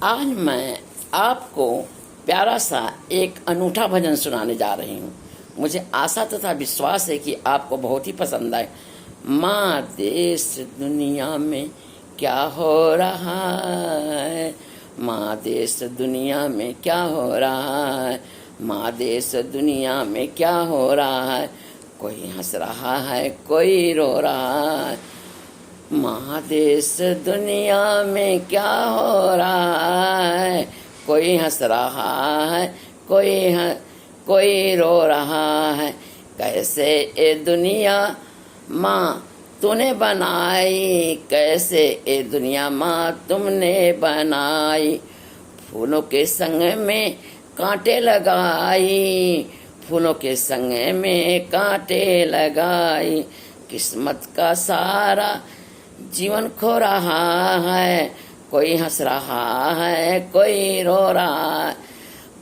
आज मैं आपको प्यारा सा एक अनूठा भजन सुनाने जा रही हूँ। मुझे आशा तथा विश्वास है कि आपको बहुत ही पसंद आए। माँ देश दुनिया में क्या हो रहा है, माँ देश दुनिया में क्या हो रहा है, माँ देश दुनिया में क्या हो रहा है। कोई हंस रहा है, कोई रो रहा है। महादेश दुनिया में क्या हो रहा है, कोई हंस रहा है, कोई रो रहा है। कैसे ये दुनिया माँ तूने बनाई, कैसे ये दुनिया माँ तुमने बनाई। फूलों के संग में कांटे लगाई, फूलों के संग में कांटे लगाई। किस्मत का सारा जीवन खो रहा है, कोई हंस रहा है, कोई रो रहा है।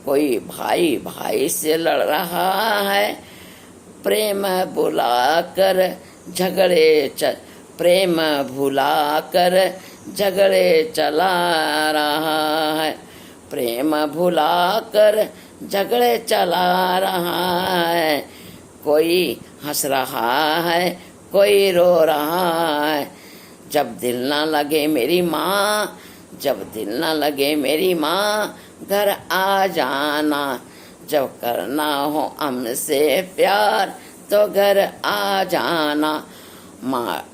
कोई भाई भाई से लड़ रहा है, प्रेम भुलाकर प्रेम भुलाकर झगड़े चला रहा है, प्रेम भुलाकर झगड़े चला रहा है। कोई हंस रहा है, कोई रो रहा है। जब दिल ना लगे मेरी माँ, जब दिल ना लगे मेरी माँ, घर आ जाना। जब करना हो हमसे प्यार तो घर आ जाना। माँ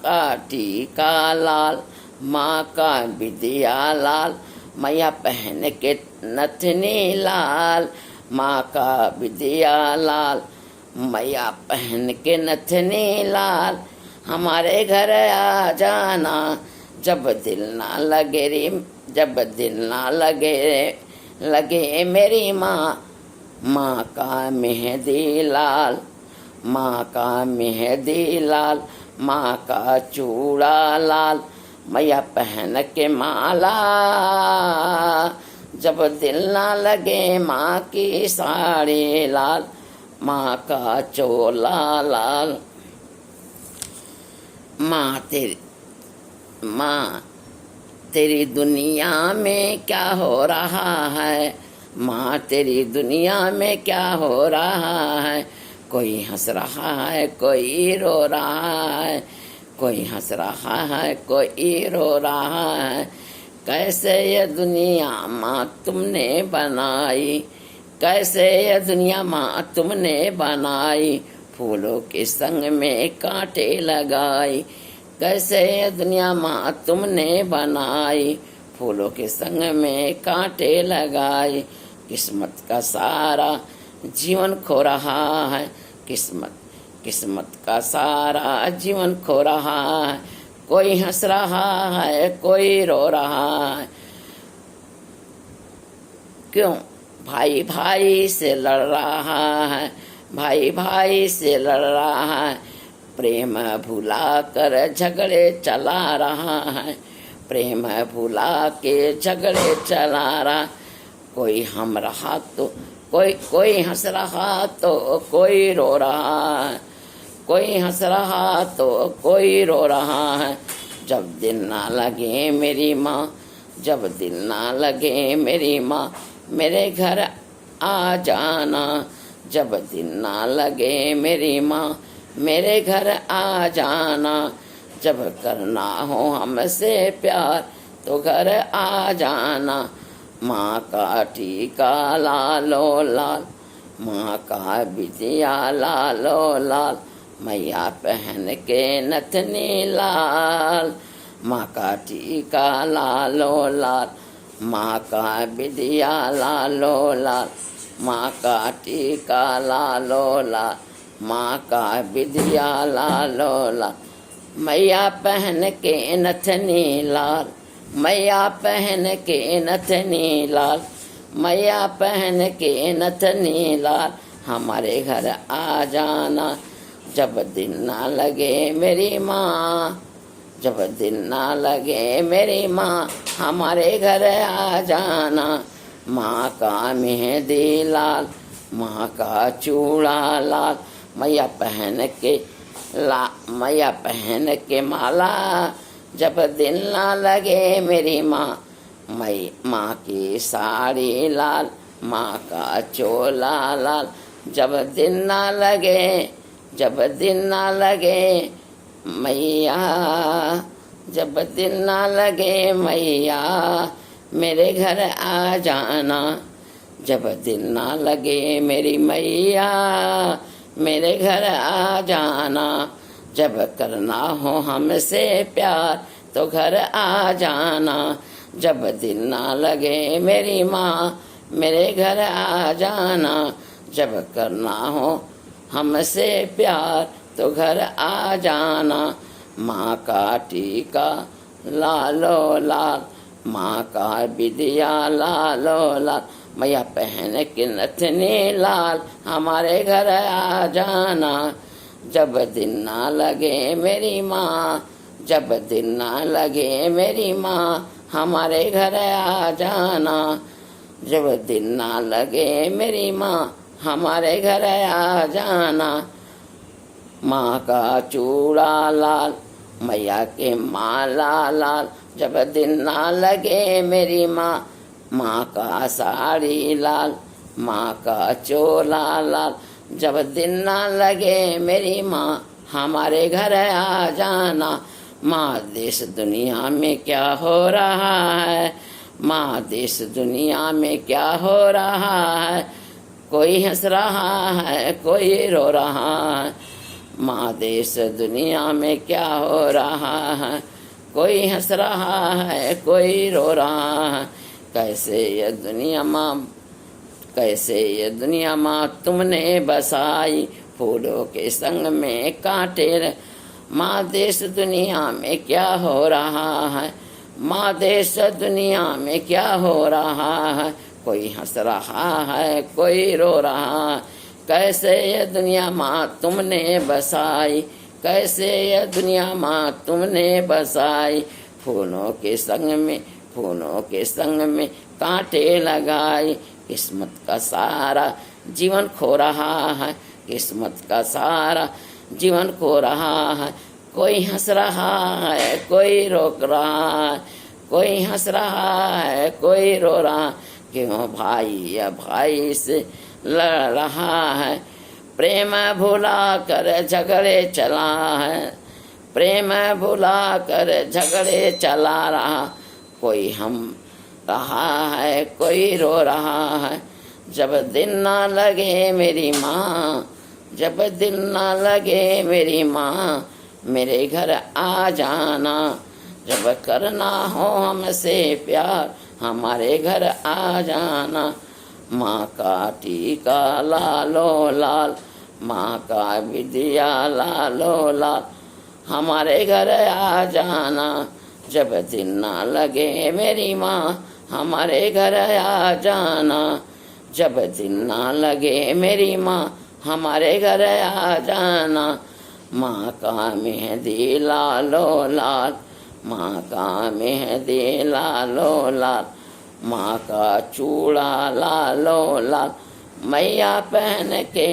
का टीका लाल, माँ का बिदिया लाल, मैया पहन के नथनी लाल। माँ का बिदिया लाल, मैया पहन के नथनी लाल। हमारे घर आ जाना। जब दिल ना लगे रे, जब दिल ना लगे मेरी माँ। माँ का मेहंदी लाल, माँ का मेहंदी लाल, माँ का चूड़ा लाल, मैया पहन के माला। जब दिल ना लगे माँ की साड़ी लाल, माँ का चोला लाल। माँ तेरी दुनिया में क्या हो रहा है, माँ तेरी दुनिया में क्या हो रहा है। कोई हंस रहा है, कोई रो रहा है, कोई हंस रहा है, कोई रो रहा है। कैसे ये दुनिया माँ तुमने बनाई, कैसे ये दुनिया माँ तुमने बनाई। फूलों के संग में कांटे लगाई, कैसे ये दुनिया माँ तुमने बनाई। फूलों के संग में कांटे लगाई। किस्मत का सारा जीवन खो रहा है, किस्मत का सारा जीवन खो रहा है। कोई हंस रहा है, कोई रो रहा है। क्यों भाई भाई से लड़ रहा है, भाई भाई से लड़ रहा है। प्रेम भुला कर झगड़े चला रहा है, प्रेम भुला के झगड़े चला रहा। कोई हम रहा तो कोई हंस रहा तो कोई रो रहा है, कोई हंस रहा तो कोई रो रहा है। जब दिल ना लगे मेरी माँ, जब दिल ना लगे मेरी माँ, मेरे घर आ जाना। जब दिल ना लगे मेरी माँ, मेरे घर आ जाना। जब करना हो हमसे प्यार तो घर आ जाना। माँ का टीका लालो लाल, माँ का बिदिया लालो लाल, मैया पहन के नथनी लाल। माँ का टीका लालो लाल, माँ का बिदिया लालो लाल, माँ का टीका लालो लाल, माँ का बिदिया लालो लाल। मैया पहन के नथनी लाल, मैया पहन के नथनी लाल, मैया पहन के नथनी लाल। हमारे घर आ जाना। जब दिल ना लगे मेरी माँ, जब दिल ना लगे मेरी माँ, हमारे घर आ जाना। माँ का मेहंदी लाल, माँ का चूड़ा लाल, मैया पहन के माला। जब दिल ना लगे मेरी माँ, माँ की साड़ी लाल, माँ का चोला लाल। जब दिल ना लगे, जब दिल ना लगे मैया, जब दिल ना लगे मैया, मेरे घर आ जाना। जब दिल ना लगे मेरी मैया, मेरे घर आ जाना। जब करना हो हमसे प्यार तो घर आ जाना। जब दिल ना लगे मेरी माँ, मेरे घर आ जाना। जब करना हो हमसे प्यार तो घर आ जाना। माँ का टीका लालो लाल, माँ का विदिया लालो लाल। मैया पहन के नथनी लाल, हमारे घर आ जाना। जब दिन ना लगे मेरी माँ, जब दिन ना लगे मेरी माँ, हमारे घर आ जाना। जब दिन ना लगे मेरी माँ, हमारे घर आ जाना। माँ का चूड़ा लाल, मैया के माला लाल। जब दिन ना लगे मेरी माँ, माँ का साड़ी लाल, माँ का चोला लाल। जब दिन ना लगे मेरी माँ, हमारे घर आ जाना। माँ देश दुनिया में क्या हो रहा है, माँ देश दुनिया में क्या हो रहा है। कोई हंस रहा है, कोई रो रहा है। माँ देश दुनिया में क्या हो रहा है, कोई हंस रहा है, कोई रो रहा है। कैसे ये दुनिया माँ, कैसे ये दुनिया माँ तुमने बसाई, फूलों के संग में कांटे। माँ देश दुनिया में क्या हो रहा है, माँ देश दुनिया में क्या हो रहा है। कोई हंस रहा है, कोई रो रहा है। कैसे ये दुनिया माँ तुमने बसाई, कैसे ये दुनिया माँ तुमने बसाई। फूलों के संग में, फूलों के संग में कांटे लगाई। किस्मत का सारा जीवन खो रहा है, किस्मत का सारा जीवन खो रहा है। कोई हंस रहा है, कोई रोक रहा है, कोई हंस रहा है, कोई रो रहा। क्यों भाई या भाई से लड़ रहा है, प्रेम भुला कर झगड़े चला है, प्रेम भुला कर झगड़े चला रहा। कोई हम रहा है, कोई रो रहा है। जब दिन ना लगे मेरी माँ, जब दिन ना लगे मेरी माँ, मेरे घर आ जाना। जब करना हो हमसे प्यार, हमारे घर आ जाना। माँ का टीका लालो लाल, माँ का विदिया लालो लाल, हमारे घर आ जाना। जब दिन ना लगे मेरी माँ, हमारे घर आ जाना। जब दिन ना लगे मेरी माँ, हमारे घर आ जाना। माँ का मेहंदी लालो लाल, माँ का मेहंदी लालो लाल, माँ का चूड़ा लालो लाल। मैया पहन के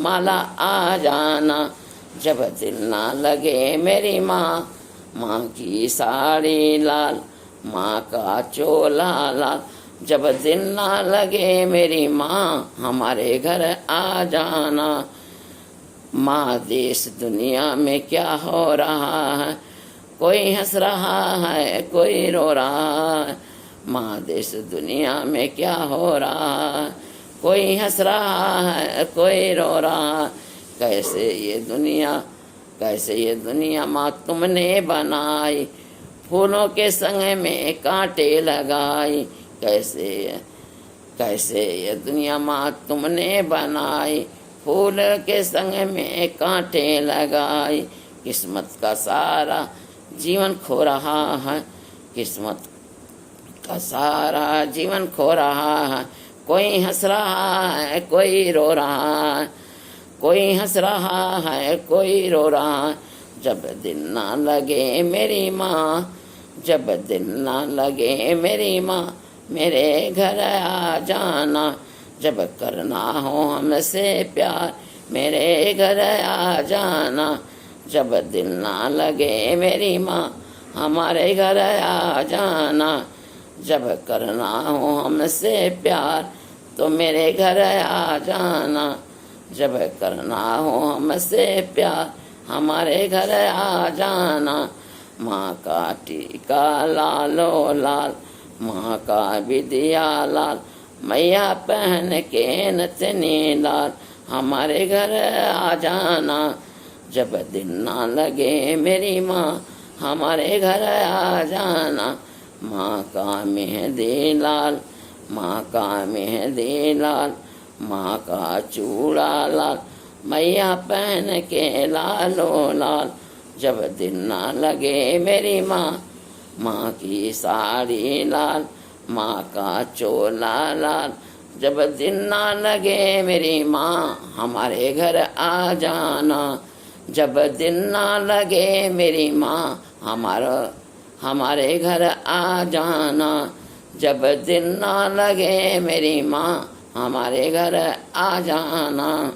माला आ जाना। जब दिल ना लगे मेरी माँ, माँ की साड़ी लाल, माँ का चोला लाल। जब दिन ना लगे मेरी माँ, हमारे घर आ जाना। माँ देश दुनिया में क्या हो रहा है, कोई हंस रहा है, कोई रो रहा है। माँ देश दुनिया में क्या हो रहा है, कोई हंस रहा है, कोई रो रहा है। कैसे ये दुनिया, कैसे ये दुनिया माँ तुमने बनाई, फूलों के संग में कांटे लगाई। कैसे, कैसे ये दुनिया माँ तुमने बनाई, फूल के संग में कांटे लगाई। किस्मत का सारा जीवन खो रहा है, किस्मत का सारा जीवन खो रहा है। कोई हंस रहा है, कोई रो रहा है, कोई हंस रहा है, कोई रो रहा है। जब दिन ना लगे मेरी माँ, जब दिन ना लगे मेरी माँ, मेरे घर आ जाना। जब करना हो हमसे प्यार, मेरे घर आ जाना। जब दिल ना लगे मेरी माँ, हमारे घर आ जाना। जब करना हो हमसे प्यार तो मेरे घर आ जाना। जब करना हो हमसे प्यार हमारे घर आ जाना। माँ का टीका लालो लाल, माँ का विदिया लाल, मैया पहन के नथनी लाल, हमारे घर आ जाना। जब दिन ना लगे मेरी माँ हमारे घर आ जाना। माँ का मेहंदी लाल, माँ का मेहंदी लाल, माँ का चूड़ा लाल, मैया पहन के लालो लाल। जब दिन ना लगे मेरी माँ, माँ की साड़ी लाल, माँ का चोला लाल। जब दिन ना लगे मेरी माँ हमारे घर आ जाना। जब दिन ना लगे मेरी माँ हमारे घर आ जाना। जब दिन ना लगे मेरी माँ हमारे घर आ जाना।